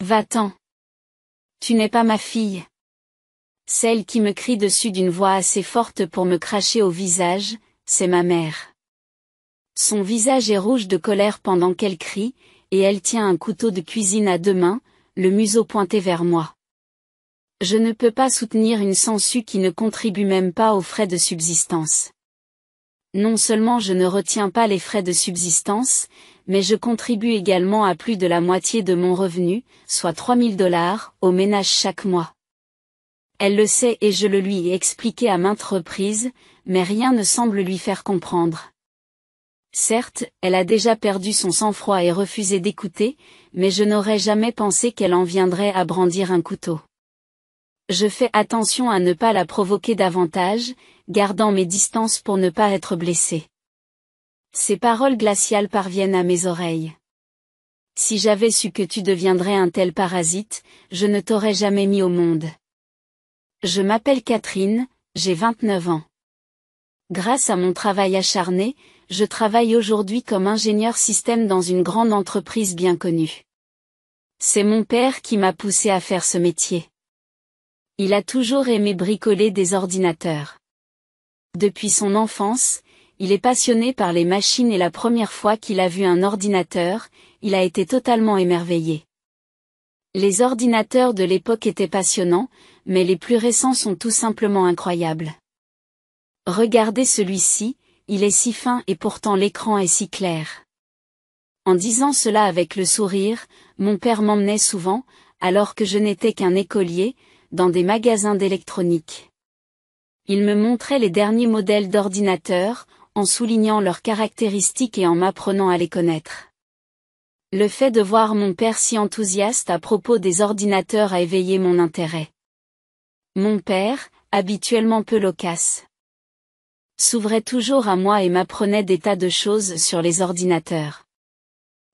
Va-t'en. Tu n'es pas ma fille. Celle qui me crie dessus d'une voix assez forte pour me cracher au visage, c'est ma mère. Son visage est rouge de colère pendant qu'elle crie, et elle tient un couteau de cuisine à deux mains, le museau pointé vers moi. Je ne peux pas soutenir une sangsue qui ne contribue même pas aux frais de subsistance. Non seulement je ne retiens pas les frais de subsistance, mais je contribue également à plus de la moitié de mon revenu, soit $3000, au ménage chaque mois. Elle le sait et je le lui ai expliqué à maintes reprises, mais rien ne semble lui faire comprendre. Certes, elle a déjà perdu son sang-froid et refusé d'écouter, mais je n'aurais jamais pensé qu'elle en viendrait à brandir un couteau. Je fais attention à ne pas la provoquer davantage, gardant mes distances pour ne pas être blessée. Ces paroles glaciales parviennent à mes oreilles. Si j'avais su que tu deviendrais un tel parasite, je ne t'aurais jamais mis au monde. Je m'appelle Catherine, j'ai 29 ans. Grâce à mon travail acharné, je travaille aujourd'hui comme ingénieur système dans une grande entreprise bien connue. C'est mon père qui m'a poussé à faire ce métier. Il a toujours aimé bricoler des ordinateurs. Depuis son enfance, il est passionné par les machines et la première fois qu'il a vu un ordinateur, il a été totalement émerveillé. Les ordinateurs de l'époque étaient passionnants, mais les plus récents sont tout simplement incroyables. Regardez celui-ci, il est si fin et pourtant l'écran est si clair. En disant cela avec le sourire, mon père m'emmenait souvent, alors que je n'étais qu'un écolier, dans des magasins d'électronique. Il me montrait les derniers modèles d'ordinateurs, en soulignant leurs caractéristiques et en m'apprenant à les connaître. Le fait de voir mon père si enthousiaste à propos des ordinateurs a éveillé mon intérêt. Mon père, habituellement peu loquace, s'ouvrait toujours à moi et m'apprenait des tas de choses sur les ordinateurs.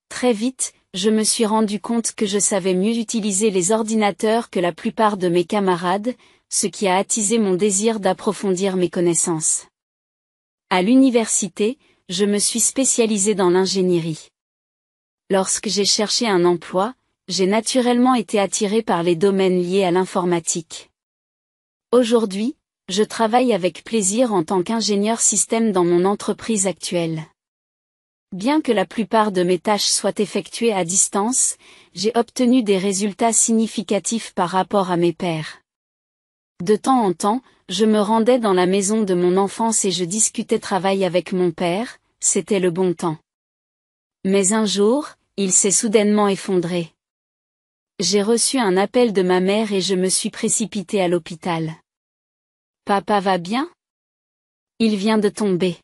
Très vite, je me suis rendu compte que je savais mieux utiliser les ordinateurs que la plupart de mes camarades, ce qui a attisé mon désir d'approfondir mes connaissances. À l'université, je me suis spécialisé dans l'ingénierie. Lorsque j'ai cherché un emploi, j'ai naturellement été attiré par les domaines liés à l'informatique. Aujourd'hui, je travaille avec plaisir en tant qu'ingénieur système dans mon entreprise actuelle. Bien que la plupart de mes tâches soient effectuées à distance, j'ai obtenu des résultats significatifs par rapport à mes pairs. De temps en temps, je me rendais dans la maison de mon enfance et je discutais travail avec mon père, c'était le bon temps. Mais un jour, il s'est soudainement effondré. J'ai reçu un appel de ma mère et je me suis précipitée à l'hôpital. Papa va bien? Il vient de tomber.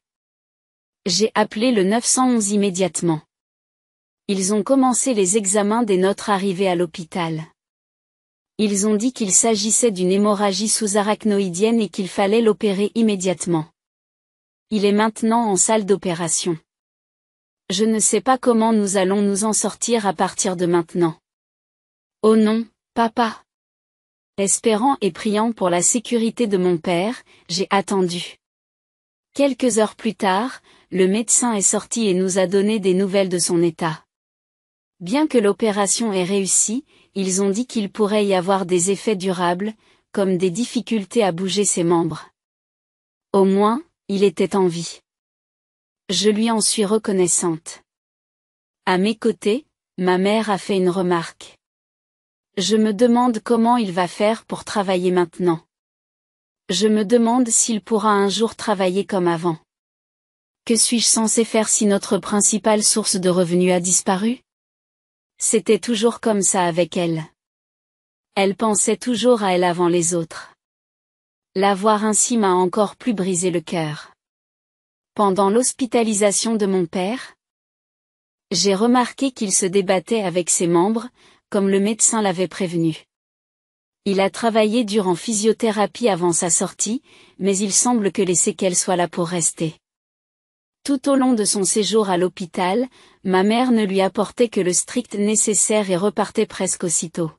J'ai appelé le 911 immédiatement. Ils ont commencé les examens dès notre arrivée à l'hôpital. Ils ont dit qu'il s'agissait d'une hémorragie sous-arachnoïdienne et qu'il fallait l'opérer immédiatement. Il est maintenant en salle d'opération. Je ne sais pas comment nous allons nous en sortir à partir de maintenant. Oh non, papa. Espérant et priant pour la sécurité de mon père, j'ai attendu. Quelques heures plus tard, le médecin est sorti et nous a donné des nouvelles de son état. Bien que l'opération ait réussi, ils ont dit qu'il pourrait y avoir des effets durables, comme des difficultés à bouger ses membres. Au moins, il était en vie. Je lui en suis reconnaissante. À mes côtés, ma mère a fait une remarque. Je me demande comment il va faire pour travailler maintenant. Je me demande s'il pourra un jour travailler comme avant. Que suis-je censé faire si notre principale source de revenus a disparu? C'était toujours comme ça avec elle. Elle pensait toujours à elle avant les autres. La voir ainsi m'a encore plus brisé le cœur. Pendant l'hospitalisation de mon père, j'ai remarqué qu'il se débattait avec ses membres, comme le médecin l'avait prévenu. Il a travaillé dur en physiothérapie avant sa sortie, mais il semble que les séquelles soient là pour rester. Tout au long de son séjour à l'hôpital, ma mère ne lui apportait que le strict nécessaire et repartait presque aussitôt.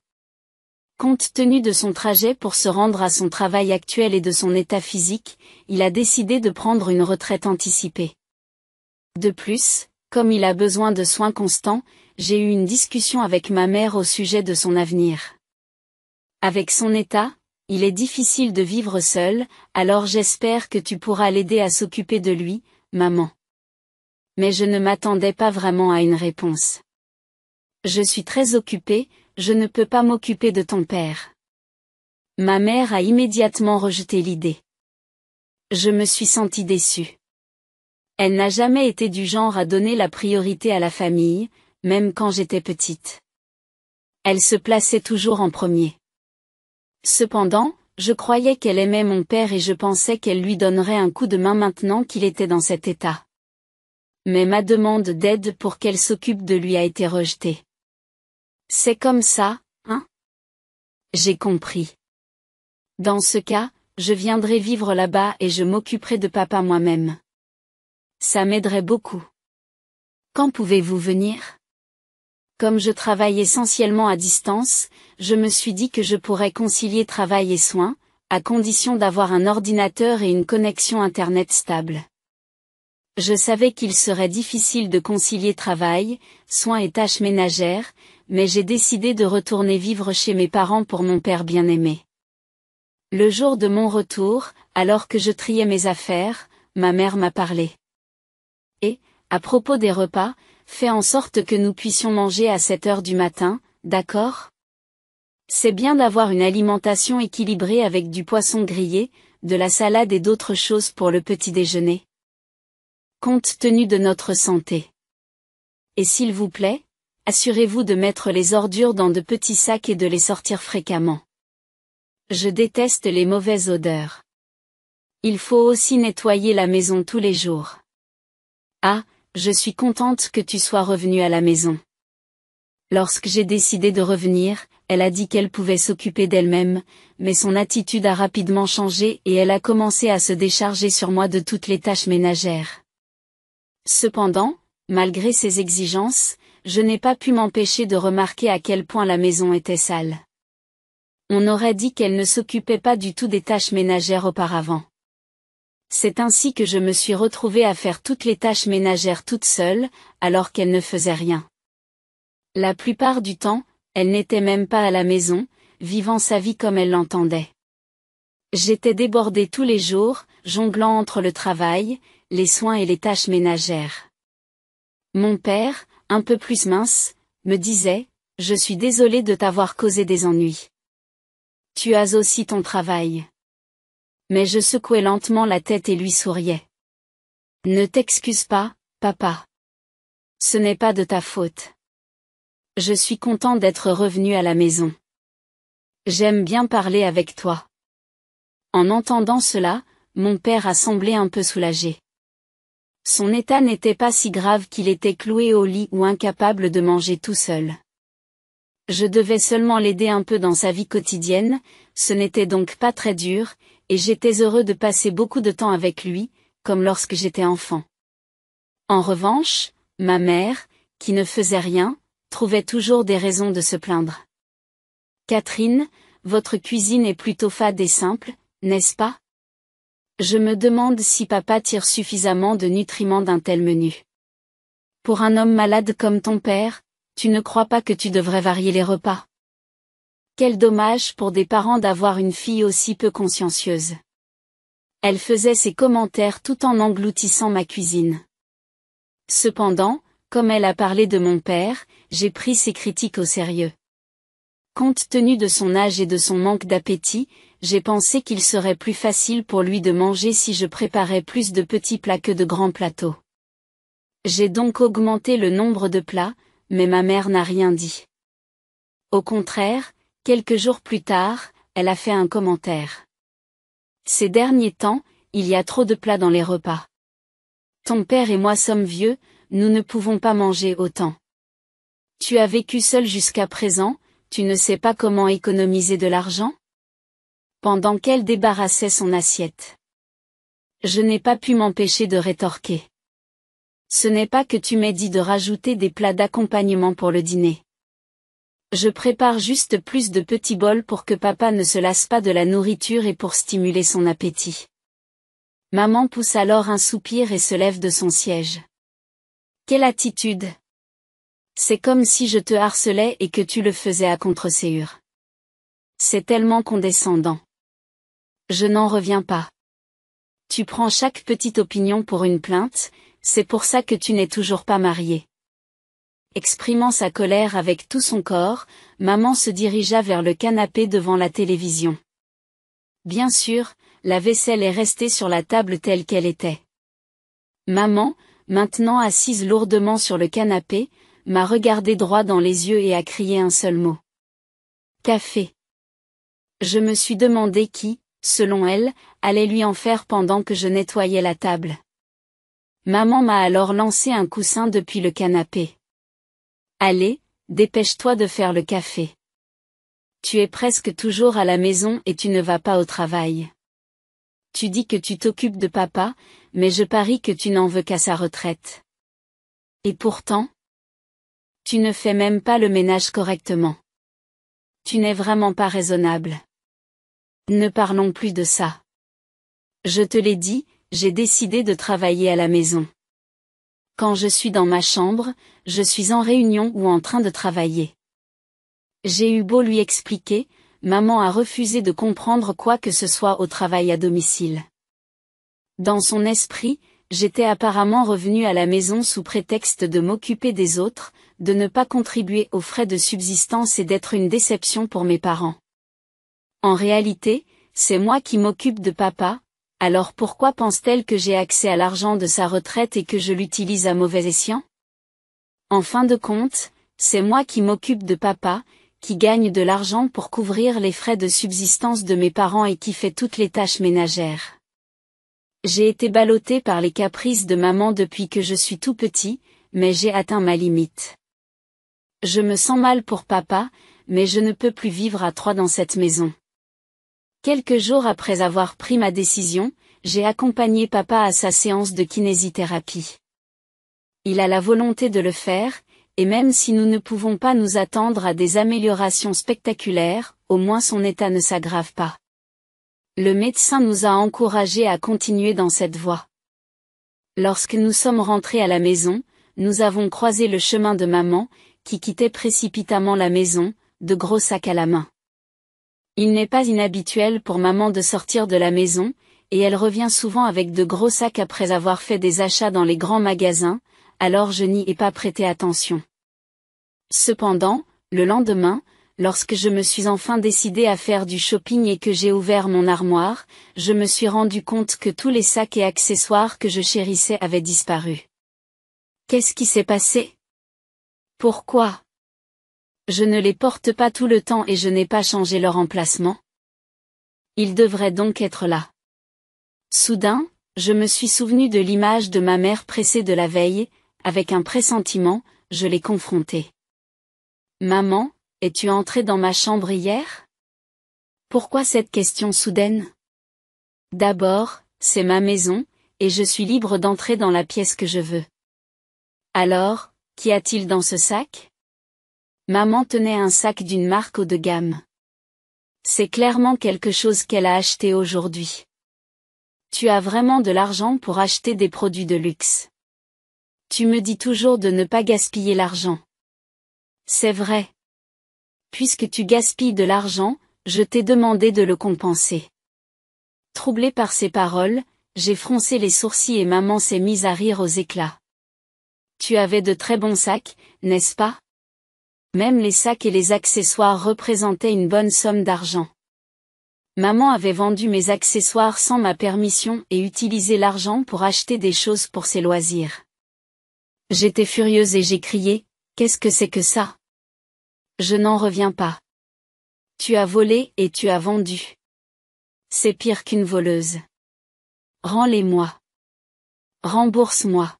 Compte tenu de son trajet pour se rendre à son travail actuel et de son état physique, il a décidé de prendre une retraite anticipée. De plus, comme il a besoin de soins constants, j'ai eu une discussion avec ma mère au sujet de son avenir. Avec son état, il est difficile de vivre seul, alors j'espère que tu pourras l'aider à s'occuper de lui, maman. Mais je ne m'attendais pas vraiment à une réponse. Je suis très occupée, je ne peux pas m'occuper de ton père. Ma mère a immédiatement rejeté l'idée. Je me suis sentie déçue. Elle n'a jamais été du genre à donner la priorité à la famille, même quand j'étais petite. Elle se plaçait toujours en premier. Cependant, je croyais qu'elle aimait mon père et je pensais qu'elle lui donnerait un coup de main maintenant qu'il était dans cet état. Mais ma demande d'aide pour qu'elle s'occupe de lui a été rejetée. C'est comme ça, hein? J'ai compris. Dans ce cas, je viendrai vivre là-bas et je m'occuperai de papa moi-même. Ça m'aiderait beaucoup. Quand pouvez-vous venir? Comme je travaille essentiellement à distance, je me suis dit que je pourrais concilier travail et soins, à condition d'avoir un ordinateur et une connexion Internet stable. Je savais qu'il serait difficile de concilier travail, soins et tâches ménagères, mais j'ai décidé de retourner vivre chez mes parents pour mon père bien-aimé. Le jour de mon retour, alors que je triais mes affaires, ma mère m'a parlé. Et, à propos des repas, fais en sorte que nous puissions manger à 7 heures du matin, d'accord? C'est bien d'avoir une alimentation équilibrée avec du poisson grillé, de la salade et d'autres choses pour le petit déjeuner. Compte tenu de notre santé. Et s'il vous plaît, assurez-vous de mettre les ordures dans de petits sacs et de les sortir fréquemment. Je déteste les mauvaises odeurs. Il faut aussi nettoyer la maison tous les jours. Ah, je suis contente que tu sois revenue à la maison. Lorsque j'ai décidé de revenir, elle a dit qu'elle pouvait s'occuper d'elle-même, mais son attitude a rapidement changé et elle a commencé à se décharger sur moi de toutes les tâches ménagères. Cependant, malgré ses exigences, je n'ai pas pu m'empêcher de remarquer à quel point la maison était sale. On aurait dit qu'elle ne s'occupait pas du tout des tâches ménagères auparavant. C'est ainsi que je me suis retrouvée à faire toutes les tâches ménagères toute seule, alors qu'elle ne faisait rien. La plupart du temps, elle n'était même pas à la maison, vivant sa vie comme elle l'entendait. J'étais débordée tous les jours, jonglant entre le travail, les soins et les tâches ménagères. Mon père, un peu plus mince, me disait, « Je suis désolée de t'avoir causé des ennuis. Tu as aussi ton travail. » Mais je secouais lentement la tête et lui souriais. « Ne t'excuse pas, papa. Ce n'est pas de ta faute. Je suis content d'être revenu à la maison. J'aime bien parler avec toi. » En entendant cela, mon père a semblé un peu soulagé. Son état n'était pas si grave qu'il était cloué au lit ou incapable de manger tout seul. Je devais seulement l'aider un peu dans sa vie quotidienne, ce n'était donc pas très dur, et j'étais heureux de passer beaucoup de temps avec lui, comme lorsque j'étais enfant. En revanche, ma mère, qui ne faisait rien, trouvait toujours des raisons de se plaindre. « Catherine, votre cuisine est plutôt fade et simple, n'est-ce pas? Je me demande si papa tire suffisamment de nutriments d'un tel menu. Pour un homme malade comme ton père, tu ne crois pas que tu devrais varier les repas? Quel dommage pour des parents d'avoir une fille aussi peu consciencieuse. » Elle faisait ses commentaires tout en engloutissant ma cuisine. Cependant, comme elle a parlé de mon père, j'ai pris ses critiques au sérieux. Compte tenu de son âge et de son manque d'appétit, j'ai pensé qu'il serait plus facile pour lui de manger si je préparais plus de petits plats que de grands plateaux. J'ai donc augmenté le nombre de plats, mais ma mère n'a rien dit. Au contraire, quelques jours plus tard, elle a fait un commentaire. Ces derniers temps, il y a trop de plats dans les repas. Ton père et moi sommes vieux, nous ne pouvons pas manger autant. Tu as vécu seul jusqu'à présent, tu ne sais pas comment économiser de l'argent? Pendant qu'elle débarrassait son assiette. Je n'ai pas pu m'empêcher de rétorquer. Ce n'est pas que tu m'aies dit de rajouter des plats d'accompagnement pour le dîner. Je prépare juste plus de petits bols pour que papa ne se lasse pas de la nourriture et pour stimuler son appétit. Maman pousse alors un soupir et se lève de son siège. Quelle attitude! C'est comme si je te harcelais et que tu le faisais à contre-séure. C'est tellement condescendant. Je n'en reviens pas. Tu prends chaque petite opinion pour une plainte, c'est pour ça que tu n'es toujours pas marié. Exprimant sa colère avec tout son corps, maman se dirigea vers le canapé devant la télévision. Bien sûr, la vaisselle est restée sur la table telle qu'elle était. Maman, maintenant assise lourdement sur le canapé, m'a regardé droit dans les yeux et a crié un seul mot. Café. Je me suis demandé qui, selon elle, allait lui en faire pendant que je nettoyais la table. Maman m'a alors lancé un coussin depuis le canapé. Allez, dépêche-toi de faire le café. Tu es presque toujours à la maison et tu ne vas pas au travail. Tu dis que tu t'occupes de papa, mais je parie que tu n'en veux qu'à sa retraite. Et pourtant, tu ne fais même pas le ménage correctement. Tu n'es vraiment pas raisonnable. Ne parlons plus de ça. Je te l'ai dit, j'ai décidé de travailler à la maison. Quand je suis dans ma chambre, je suis en réunion ou en train de travailler. J'ai eu beau lui expliquer, maman a refusé de comprendre quoi que ce soit au travail à domicile. Dans son esprit, j'étais apparemment revenue à la maison sous prétexte de m'occuper des autres, de ne pas contribuer aux frais de subsistance et d'être une déception pour mes parents. En réalité, c'est moi qui m'occupe de papa, alors pourquoi pense-t-elle que j'ai accès à l'argent de sa retraite et que je l'utilise à mauvais escient? En fin de compte, c'est moi qui m'occupe de papa, qui gagne de l'argent pour couvrir les frais de subsistance de mes parents et qui fait toutes les tâches ménagères. J'ai été ballottée par les caprices de maman depuis que je suis tout petit, mais j'ai atteint ma limite. Je me sens mal pour papa, mais je ne peux plus vivre à trois dans cette maison. Quelques jours après avoir pris ma décision, j'ai accompagné papa à sa séance de kinésithérapie. Il a la volonté de le faire, et même si nous ne pouvons pas nous attendre à des améliorations spectaculaires, au moins son état ne s'aggrave pas. Le médecin nous a encouragés à continuer dans cette voie. Lorsque nous sommes rentrés à la maison, nous avons croisé le chemin de maman, qui quittait précipitamment la maison, de gros sacs à la main. Il n'est pas inhabituel pour maman de sortir de la maison, et elle revient souvent avec de gros sacs après avoir fait des achats dans les grands magasins, alors je n'y ai pas prêté attention. Cependant, le lendemain, lorsque je me suis enfin décidée à faire du shopping et que j'ai ouvert mon armoire, je me suis rendu compte que tous les sacs et accessoires que je chérissais avaient disparu. Qu'est-ce qui s'est passé? Pourquoi? Je ne les porte pas tout le temps et je n'ai pas changé leur emplacement. Ils devraient donc être là. Soudain, je me suis souvenu de l'image de ma mère pressée de la veille, avec un pressentiment, je l'ai confrontée. Maman, es-tu entrée dans ma chambre hier? Pourquoi cette question soudaine? D'abord, c'est ma maison, et je suis libre d'entrer dans la pièce que je veux. Alors, qu'y a-t-il dans ce sac? Maman tenait un sac d'une marque haut de gamme. C'est clairement quelque chose qu'elle a acheté aujourd'hui. Tu as vraiment de l'argent pour acheter des produits de luxe. Tu me dis toujours de ne pas gaspiller l'argent. C'est vrai. Puisque tu gaspilles de l'argent, je t'ai demandé de le compenser. Troublée par ces paroles, j'ai froncé les sourcils et maman s'est mise à rire aux éclats. Tu avais de très bons sacs, n'est-ce pas? Même les sacs et les accessoires représentaient une bonne somme d'argent. Maman avait vendu mes accessoires sans ma permission et utilisé l'argent pour acheter des choses pour ses loisirs. J'étais furieuse et j'ai crié, qu'est-ce que c'est que ça? Je n'en reviens pas. Tu as volé et tu as vendu. C'est pire qu'une voleuse. Rends-les-moi. Rembourse-moi.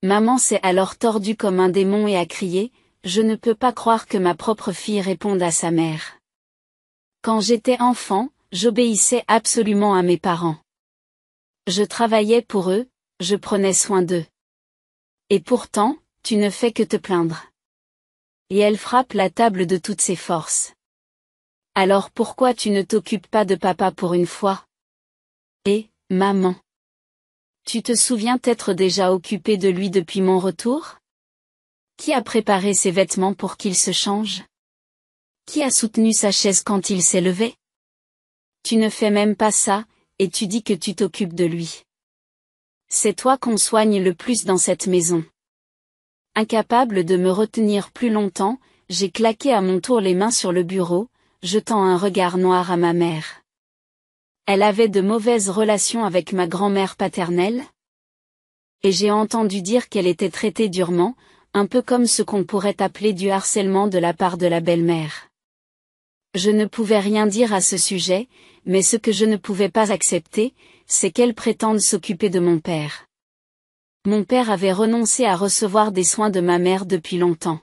Maman s'est alors tordue comme un démon et a crié, je ne peux pas croire que ma propre fille réponde à sa mère. Quand j'étais enfant, j'obéissais absolument à mes parents. Je travaillais pour eux, je prenais soin d'eux. Et pourtant, tu ne fais que te plaindre. Et elle frappe la table de toutes ses forces. Alors pourquoi tu ne t'occupes pas de papa pour une fois? Et, maman, tu te souviens t'être déjà occupée de lui depuis mon retour? Qui a préparé ses vêtements pour qu'il se change? Qui a soutenu sa chaise quand il s'est levé? Tu ne fais même pas ça, et tu dis que tu t'occupes de lui. C'est toi qu'on soigne le plus dans cette maison. Incapable de me retenir plus longtemps, j'ai claqué à mon tour les mains sur le bureau, jetant un regard noir à ma mère. Elle avait de mauvaises relations avec ma grand-mère paternelle? Et j'ai entendu dire qu'elle était traitée durement, un peu comme ce qu'on pourrait appeler du harcèlement de la part de la belle-mère. Je ne pouvais rien dire à ce sujet, mais ce que je ne pouvais pas accepter, c'est qu'elle prétende s'occuper de mon père. Mon père avait renoncé à recevoir des soins de ma mère depuis longtemps.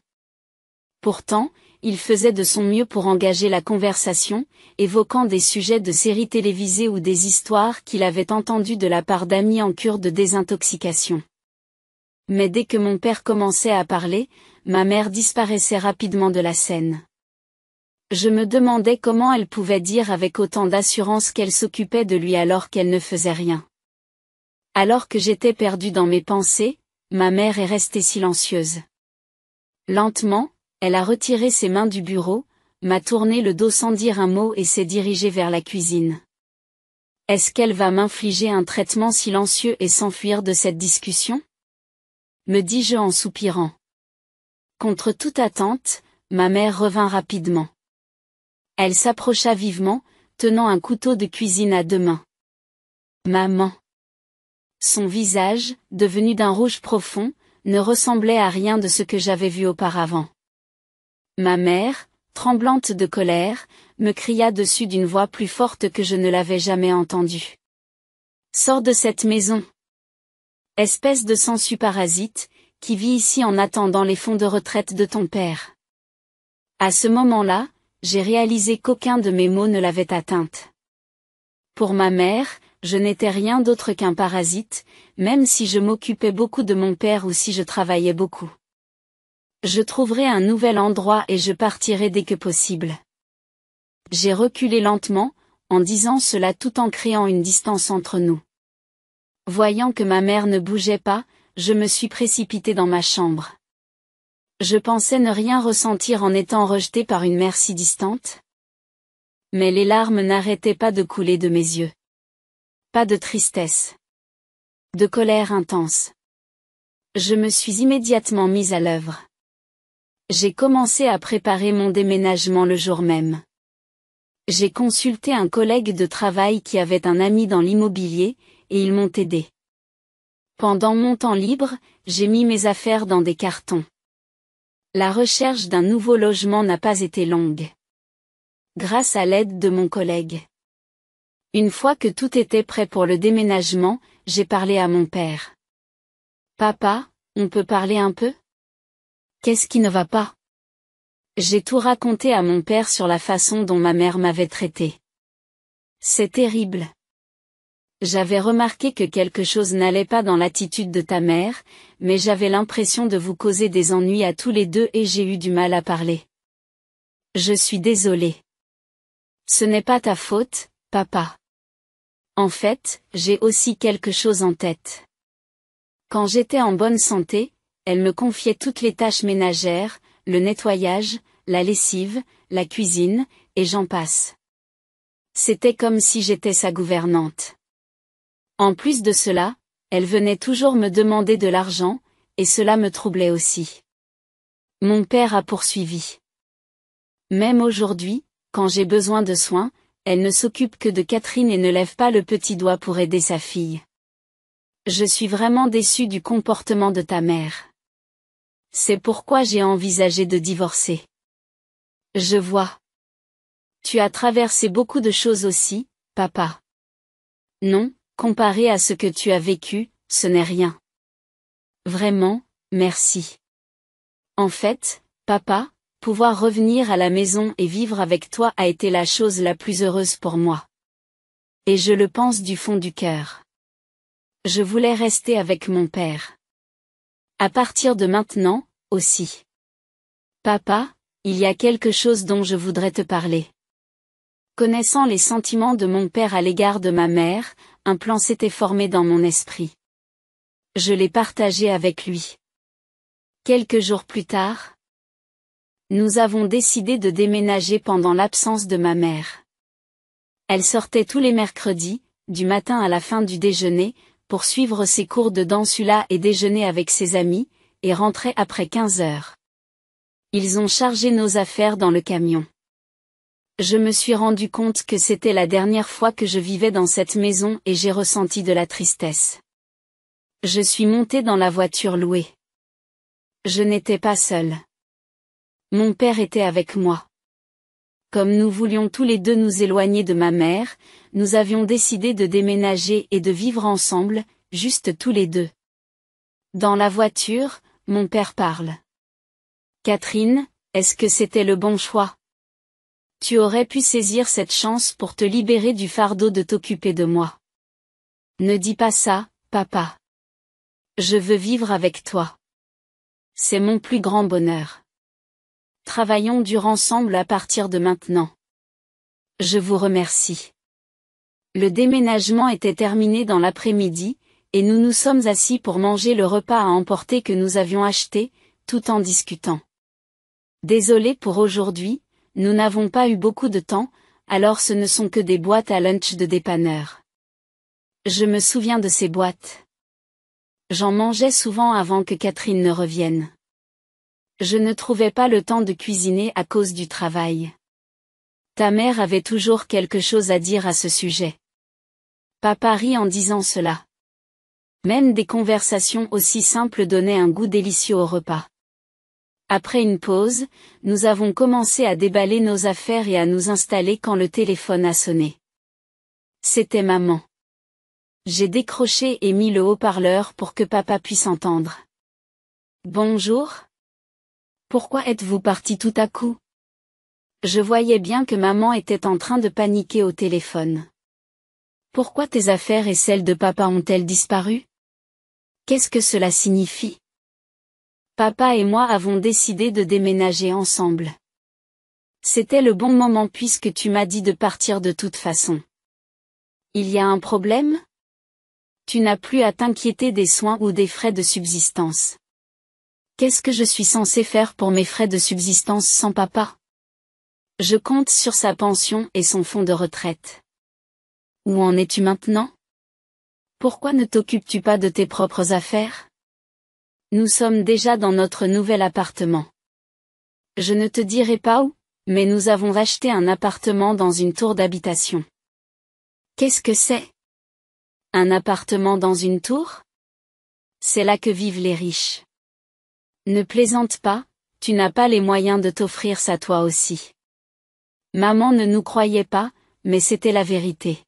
Pourtant, il faisait de son mieux pour engager la conversation, évoquant des sujets de séries télévisées ou des histoires qu'il avait entendues de la part d'amis en cure de désintoxication. Mais dès que mon père commençait à parler, ma mère disparaissait rapidement de la scène. Je me demandais comment elle pouvait dire avec autant d'assurance qu'elle s'occupait de lui alors qu'elle ne faisait rien. Alors que j'étais perdu dans mes pensées, ma mère est restée silencieuse. Lentement, elle a retiré ses mains du bureau, m'a tourné le dos sans dire un mot et s'est dirigée vers la cuisine. Est-ce qu'elle va m'infliger un traitement silencieux et s'enfuir de cette discussion? Me dis-je en soupirant. Contre toute attente, ma mère revint rapidement. Elle s'approcha vivement, tenant un couteau de cuisine à deux mains. Maman. Son visage, devenu d'un rouge profond, ne ressemblait à rien de ce que j'avais vu auparavant. Ma mère, tremblante de colère, me cria dessus d'une voix plus forte que je ne l'avais jamais entendue. Sors de cette maison. Espèce de sensu parasite, qui vit ici en attendant les fonds de retraite de ton père. À ce moment-là, j'ai réalisé qu'aucun de mes mots ne l'avait atteinte. Pour ma mère, je n'étais rien d'autre qu'un parasite, même si je m'occupais beaucoup de mon père ou si je travaillais beaucoup. Je trouverai un nouvel endroit et je partirai dès que possible. J'ai reculé lentement, en disant cela tout en créant une distance entre nous. Voyant que ma mère ne bougeait pas, je me suis précipité dans ma chambre. Je pensais ne rien ressentir en étant rejeté par une mère si distante. Mais les larmes n'arrêtaient pas de couler de mes yeux. Pas de tristesse. De colère intense. Je me suis immédiatement mise à l'œuvre. J'ai commencé à préparer mon déménagement le jour même. J'ai consulté un collègue de travail qui avait un ami dans l'immobilier, et ils m'ont aidé. Pendant mon temps libre, j'ai mis mes affaires dans des cartons. La recherche d'un nouveau logement n'a pas été longue. Grâce à l'aide de mon collègue. Une fois que tout était prêt pour le déménagement, j'ai parlé à mon père. Papa, on peut parler un peu? Qu'est-ce qui ne va pas? J'ai tout raconté à mon père sur la façon dont ma mère m'avait traité. C'est terrible. J'avais remarqué que quelque chose n'allait pas dans l'attitude de ta mère, mais j'avais l'impression de vous causer des ennuis à tous les deux et j'ai eu du mal à parler. Je suis désolée. Ce n'est pas ta faute, papa. En fait, j'ai aussi quelque chose en tête. Quand j'étais en bonne santé, elle me confiait toutes les tâches ménagères, le nettoyage, la lessive, la cuisine, et j'en passe. C'était comme si j'étais sa gouvernante. En plus de cela, elle venait toujours me demander de l'argent, et cela me troublait aussi. Mon père a poursuivi. Même aujourd'hui, quand j'ai besoin de soins, elle ne s'occupe que de Catherine et ne lève pas le petit doigt pour aider sa fille. Je suis vraiment déçue du comportement de ta mère. C'est pourquoi j'ai envisagé de divorcer. Je vois. Tu as traversé beaucoup de choses aussi, papa. Non, comparé à ce que tu as vécu, ce n'est rien. Vraiment, merci. En fait, papa, pouvoir revenir à la maison et vivre avec toi a été la chose la plus heureuse pour moi. Et je le pense du fond du cœur. Je voulais rester avec mon père. À partir de maintenant, aussi. Papa, il y a quelque chose dont je voudrais te parler. Connaissant les sentiments de mon père à l'égard de ma mère, un plan s'était formé dans mon esprit. Je l'ai partagé avec lui. Quelques jours plus tard, nous avons décidé de déménager pendant l'absence de ma mère. Elle sortait tous les mercredis, du matin à la fin du déjeuner, pour suivre ses cours de dansula et déjeuner avec ses amis, et rentrait après 15 heures. Ils ont chargé nos affaires dans le camion. Je me suis rendu compte que c'était la dernière fois que je vivais dans cette maison et j'ai ressenti de la tristesse. Je suis montée dans la voiture louée. Je n'étais pas seule. Mon père était avec moi. Comme nous voulions tous les deux nous éloigner de ma mère, nous avions décidé de déménager et de vivre ensemble, juste tous les deux. Dans la voiture, mon père parle. Catherine, est-ce que c'était le bon choix? Tu aurais pu saisir cette chance pour te libérer du fardeau de t'occuper de moi. Ne dis pas ça, papa. Je veux vivre avec toi. C'est mon plus grand bonheur. Travaillons dur ensemble à partir de maintenant. Je vous remercie. Le déménagement était terminé dans l'après-midi, et nous nous sommes assis pour manger le repas à emporter que nous avions acheté, tout en discutant. Désolé pour aujourd'hui, nous n'avons pas eu beaucoup de temps, alors ce ne sont que des boîtes à lunch de dépanneur. Je me souviens de ces boîtes. J'en mangeais souvent avant que Catherine ne revienne. Je ne trouvais pas le temps de cuisiner à cause du travail. Ta mère avait toujours quelque chose à dire à ce sujet. Papa rit en disant cela. Même des conversations aussi simples donnaient un goût délicieux au repas. Après une pause, nous avons commencé à déballer nos affaires et à nous installer quand le téléphone a sonné. C'était maman. J'ai décroché et mis le haut-parleur pour que papa puisse entendre. Bonjour. Pourquoi êtes-vous parti tout à coup? Je voyais bien que maman était en train de paniquer au téléphone. Pourquoi tes affaires et celles de papa ont-elles disparu? Qu'est-ce que cela signifie? Papa et moi avons décidé de déménager ensemble. C'était le bon moment puisque tu m'as dit de partir de toute façon. Il y a un problème? Tu n'as plus à t'inquiéter des soins ou des frais de subsistance. Qu'est-ce que je suis censé faire pour mes frais de subsistance sans papa? Je compte sur sa pension et son fonds de retraite. Où en es-tu maintenant? Pourquoi ne t'occupes-tu pas de tes propres affaires? Nous sommes déjà dans notre nouvel appartement. Je ne te dirai pas où, mais nous avons acheté un appartement dans une tour d'habitation. Qu'est-ce que c'est? Un appartement dans une tour? C'est là que vivent les riches. Ne plaisante pas, tu n'as pas les moyens de t'offrir ça toi aussi. Maman ne nous croyait pas, mais c'était la vérité.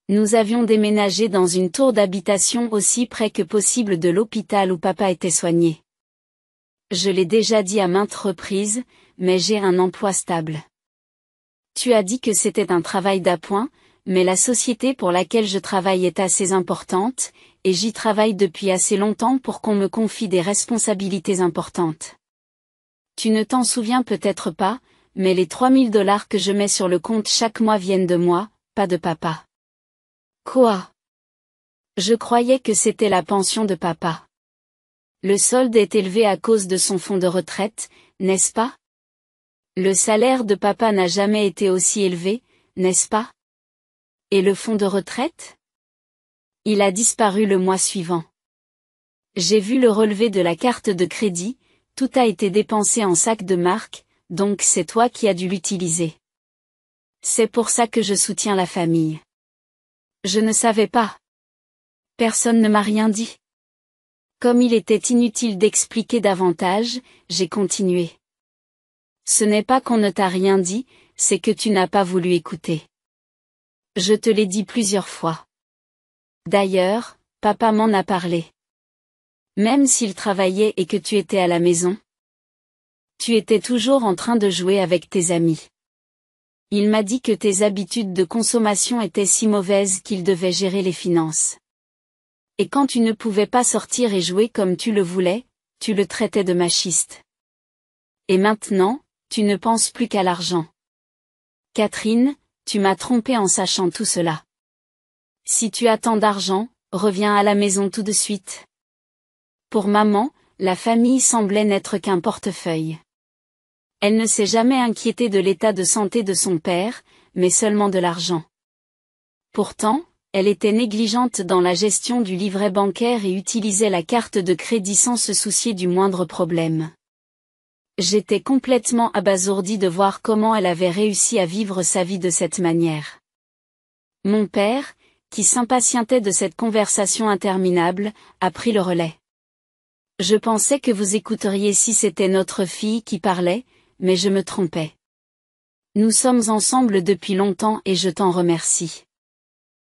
Nous avions déménagé dans une tour d'habitation aussi près que possible de l'hôpital où papa était soigné. Je l'ai déjà dit à maintes reprises, mais j'ai un emploi stable. Tu as dit que c'était un travail d'appoint, mais la société pour laquelle je travaille est assez importante, et j'y travaille depuis assez longtemps pour qu'on me confie des responsabilités importantes. Tu ne t'en souviens peut-être pas, mais les $3000 que je mets sur le compte chaque mois viennent de moi, pas de papa. Quoi? Je croyais que c'était la pension de papa. Le solde est élevé à cause de son fonds de retraite, n'est-ce pas? Le salaire de papa n'a jamais été aussi élevé, n'est-ce pas? Et le fonds de retraite? Il a disparu le mois suivant. J'ai vu le relevé de la carte de crédit, tout a été dépensé en sac de marque, donc c'est toi qui as dû l'utiliser. C'est pour ça que je soutiens la famille. Je ne savais pas. Personne ne m'a rien dit. Comme il était inutile d'expliquer davantage, j'ai continué. Ce n'est pas qu'on ne t'a rien dit, c'est que tu n'as pas voulu écouter. Je te l'ai dit plusieurs fois. D'ailleurs, papa m'en a parlé. Même s'il travaillait et que tu étais à la maison, tu étais toujours en train de jouer avec tes amis. Il m'a dit que tes habitudes de consommation étaient si mauvaises qu'il devait gérer les finances. Et quand tu ne pouvais pas sortir et jouer comme tu le voulais, tu le traitais de machiste. Et maintenant, tu ne penses plus qu'à l'argent. Catherine, tu m'as trompé en sachant tout cela. Si tu as tant d'argent, reviens à la maison tout de suite. Pour maman, la famille semblait n'être qu'un portefeuille. Elle ne s'est jamais inquiétée de l'état de santé de son père, mais seulement de l'argent. Pourtant, elle était négligente dans la gestion du livret bancaire et utilisait la carte de crédit sans se soucier du moindre problème. J'étais complètement abasourdie de voir comment elle avait réussi à vivre sa vie de cette manière. Mon père, qui s'impatientait de cette conversation interminable, a pris le relais. Je pensais que vous écouteriez si c'était notre fille qui parlait, mais je me trompais. Nous sommes ensemble depuis longtemps et je t'en remercie.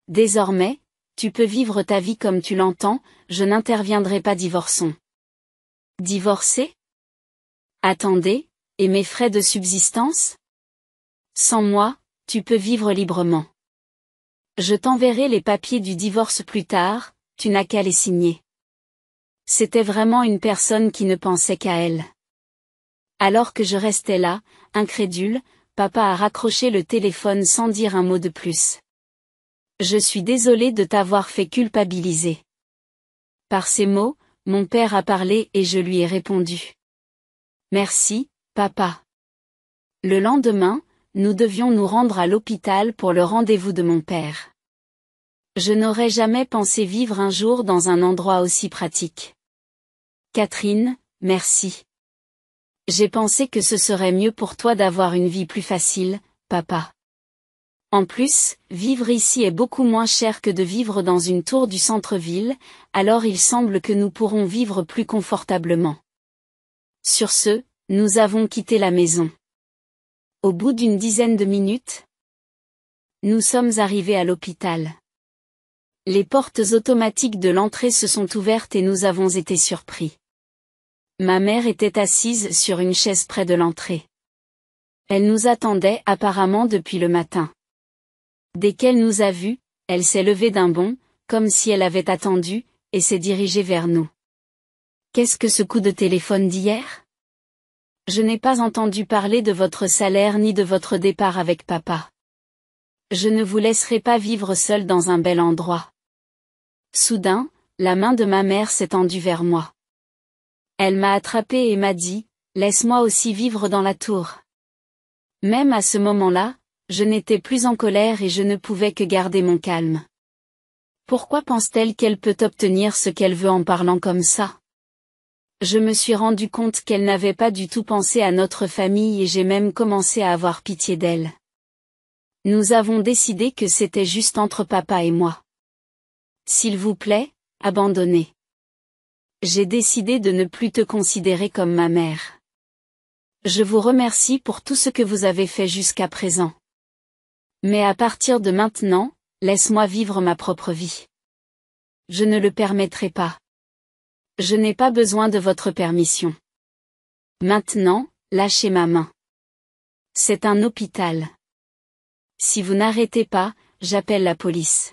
Désormais, tu peux vivre ta vie comme tu l'entends, je n'interviendrai pas, divorçons. Divorcer? Attendez, et mes frais de subsistance? Sans moi, tu peux vivre librement. Je t'enverrai les papiers du divorce plus tard, tu n'as qu'à les signer. C'était vraiment une personne qui ne pensait qu'à elle. Alors que je restais là, incrédule, papa a raccroché le téléphone sans dire un mot de plus. Je suis désolé de t'avoir fait culpabiliser. Par ces mots, mon père a parlé et je lui ai répondu. Merci, papa. Le lendemain, nous devions nous rendre à l'hôpital pour le rendez-vous de mon père. Je n'aurais jamais pensé vivre un jour dans un endroit aussi pratique. Catherine, merci. J'ai pensé que ce serait mieux pour toi d'avoir une vie plus facile, papa. En plus, vivre ici est beaucoup moins cher que de vivre dans une tour du centre-ville, alors il semble que nous pourrons vivre plus confortablement. Sur ce, nous avons quitté la maison. Au bout d'une dizaine de minutes, nous sommes arrivés à l'hôpital. Les portes automatiques de l'entrée se sont ouvertes et nous avons été surpris. Ma mère était assise sur une chaise près de l'entrée. Elle nous attendait apparemment depuis le matin. Dès qu'elle nous a vus, elle s'est levée d'un bond, comme si elle avait attendu, et s'est dirigée vers nous. Qu'est-ce que ce coup de téléphone d'hier? Je n'ai pas entendu parler de votre salaire ni de votre départ avec papa. Je ne vous laisserai pas vivre seul dans un bel endroit. Soudain, la main de ma mère s'est tendue vers moi. Elle m'a attrapée et m'a dit, « Laisse-moi aussi vivre dans la tour. » Même à ce moment-là, je n'étais plus en colère et je ne pouvais que garder mon calme. Pourquoi pense-t-elle qu'elle peut obtenir ce qu'elle veut en parlant comme ça? Je me suis rendu compte qu'elle n'avait pas du tout pensé à notre famille et j'ai même commencé à avoir pitié d'elle. Nous avons décidé que c'était juste entre papa et moi. S'il vous plaît, abandonnez. J'ai décidé de ne plus te considérer comme ma mère. Je vous remercie pour tout ce que vous avez fait jusqu'à présent. Mais à partir de maintenant, laisse-moi vivre ma propre vie. Je ne le permettrai pas. Je n'ai pas besoin de votre permission. Maintenant, lâchez ma main. C'est un hôpital. Si vous n'arrêtez pas, j'appelle la police.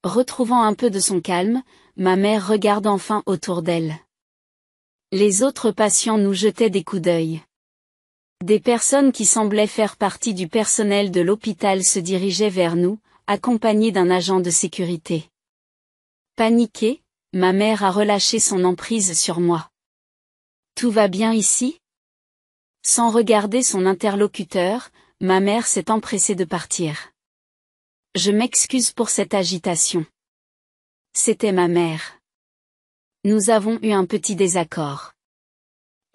Retrouvant un peu de son calme, ma mère regarde enfin autour d'elle. Les autres patients nous jetaient des coups d'œil. Des personnes qui semblaient faire partie du personnel de l'hôpital se dirigeaient vers nous, accompagnées d'un agent de sécurité. Paniquée, ma mère a relâché son emprise sur moi. Tout va bien ici? Sans regarder son interlocuteur, ma mère s'est empressée de partir. Je m'excuse pour cette agitation. C'était ma mère. Nous avons eu un petit désaccord.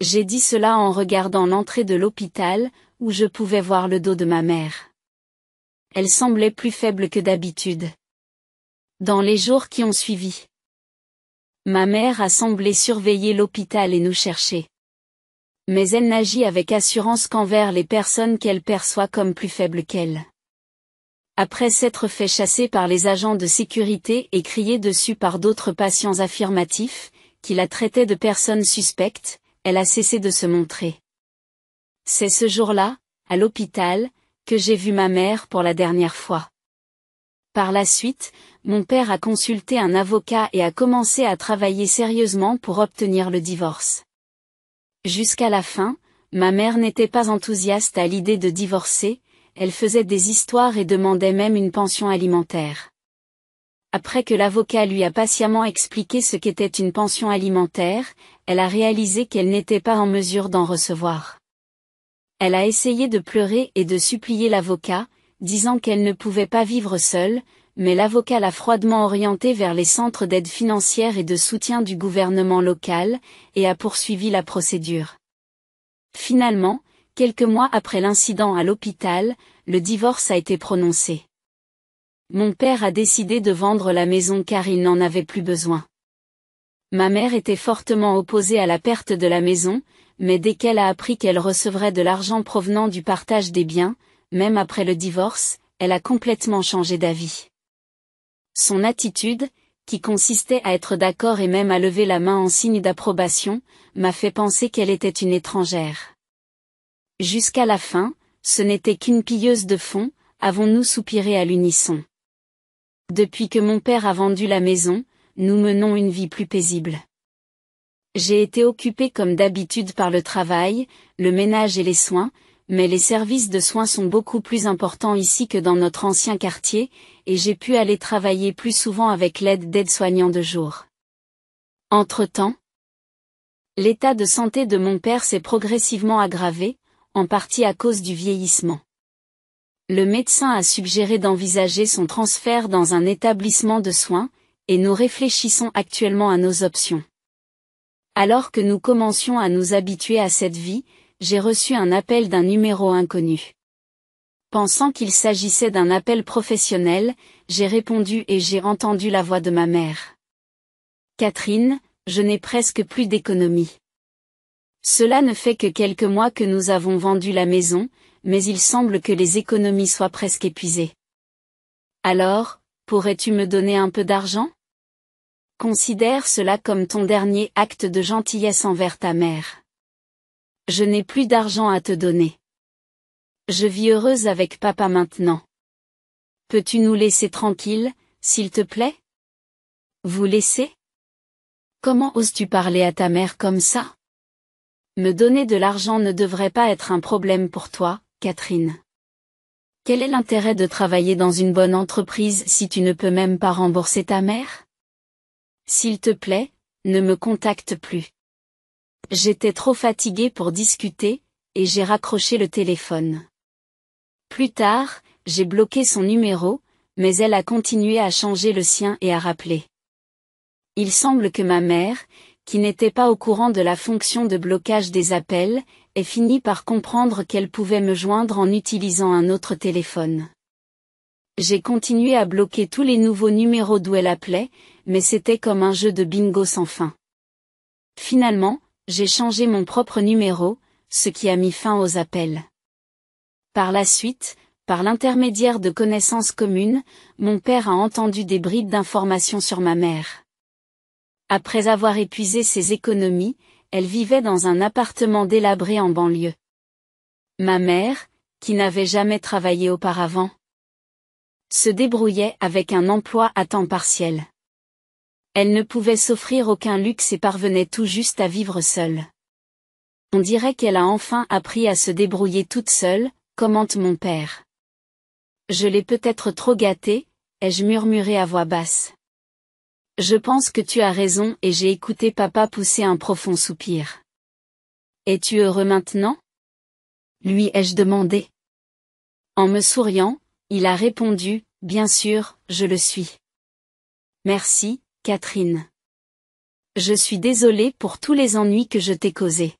J'ai dit cela en regardant l'entrée de l'hôpital, où je pouvais voir le dos de ma mère. Elle semblait plus faible que d'habitude. Dans les jours qui ont suivi, ma mère a semblé surveiller l'hôpital et nous chercher. Mais elle n'agit avec assurance qu'envers les personnes qu'elle perçoit comme plus faibles qu'elle. Après s'être fait chasser par les agents de sécurité et crier dessus par d'autres patients affirmatifs, qui la traitaient de personnes suspectes, elle a cessé de se montrer. C'est ce jour-là, à l'hôpital, que j'ai vu ma mère pour la dernière fois. Par la suite, mon père a consulté un avocat et a commencé à travailler sérieusement pour obtenir le divorce. Jusqu'à la fin, ma mère n'était pas enthousiaste à l'idée de divorcer, elle faisait des histoires et demandait même une pension alimentaire. Après que l'avocat lui a patiemment expliqué ce qu'était une pension alimentaire, elle a réalisé qu'elle n'était pas en mesure d'en recevoir. Elle a essayé de pleurer et de supplier l'avocat, disant qu'elle ne pouvait pas vivre seule, mais l'avocat l'a froidement orientée vers les centres d'aide financière et de soutien du gouvernement local, et a poursuivi la procédure. Finalement, quelques mois après l'incident à l'hôpital, le divorce a été prononcé. Mon père a décidé de vendre la maison car il n'en avait plus besoin. Ma mère était fortement opposée à la perte de la maison, mais dès qu'elle a appris qu'elle recevrait de l'argent provenant du partage des biens, même après le divorce, elle a complètement changé d'avis. Son attitude, qui consistait à être d'accord et même à lever la main en signe d'approbation, m'a fait penser qu'elle était une étrangère. Jusqu'à la fin, ce n'était qu'une pilleuse de fonds, avons-nous soupiré à l'unisson. Depuis que mon père a vendu la maison, nous menons une vie plus paisible. J'ai été occupée comme d'habitude par le travail, le ménage et les soins, mais les services de soins sont beaucoup plus importants ici que dans notre ancien quartier, et j'ai pu aller travailler plus souvent avec l'aide d'aides-soignants de jour. Entre-temps, l'état de santé de mon père s'est progressivement aggravé, en partie à cause du vieillissement. Le médecin a suggéré d'envisager son transfert dans un établissement de soins, et nous réfléchissons actuellement à nos options. Alors que nous commencions à nous habituer à cette vie, j'ai reçu un appel d'un numéro inconnu. Pensant qu'il s'agissait d'un appel professionnel, j'ai répondu et j'ai entendu la voix de ma mère. Catherine, je n'ai presque plus d'économie. Cela ne fait que quelques mois que nous avons vendu la maison, mais il semble que les économies soient presque épuisées. Alors, pourrais-tu me donner un peu d'argent ? Considère cela comme ton dernier acte de gentillesse envers ta mère. Je n'ai plus d'argent à te donner. Je vis heureuse avec papa maintenant. Peux-tu nous laisser tranquilles, s'il te plaît ? Vous laisser ? Comment oses-tu parler à ta mère comme ça ? Me donner de l'argent ne devrait pas être un problème pour toi, Catherine. Quel est l'intérêt de travailler dans une bonne entreprise si tu ne peux même pas rembourser ta mère ? S'il te plaît, ne me contacte plus. J'étais trop fatiguée pour discuter, et j'ai raccroché le téléphone. Plus tard, j'ai bloqué son numéro, mais elle a continué à changer le sien et à rappeler. Il semble que ma mère, qui n'était pas au courant de la fonction de blocage des appels, ait fini par comprendre qu'elle pouvait me joindre en utilisant un autre téléphone. J'ai continué à bloquer tous les nouveaux numéros d'où elle appelait, mais c'était comme un jeu de bingo sans fin. Finalement, j'ai changé mon propre numéro, ce qui a mis fin aux appels. Par la suite, par l'intermédiaire de connaissances communes, mon père a entendu des bribes d'informations sur ma mère. Après avoir épuisé ses économies, elle vivait dans un appartement délabré en banlieue. Ma mère, qui n'avait jamais travaillé auparavant, se débrouillait avec un emploi à temps partiel. Elle ne pouvait s'offrir aucun luxe et parvenait tout juste à vivre seule. On dirait qu'elle a enfin appris à se débrouiller toute seule, commente mon père. Je l'ai peut-être trop gâtée, ai-je murmuré à voix basse. Je pense que tu as raison et j'ai écouté papa pousser un profond soupir. Es-tu heureux maintenant ? Lui ai-je demandé. En me souriant, il a répondu, bien sûr, je le suis. Merci, Catherine. Je suis désolée pour tous les ennuis que je t'ai causés.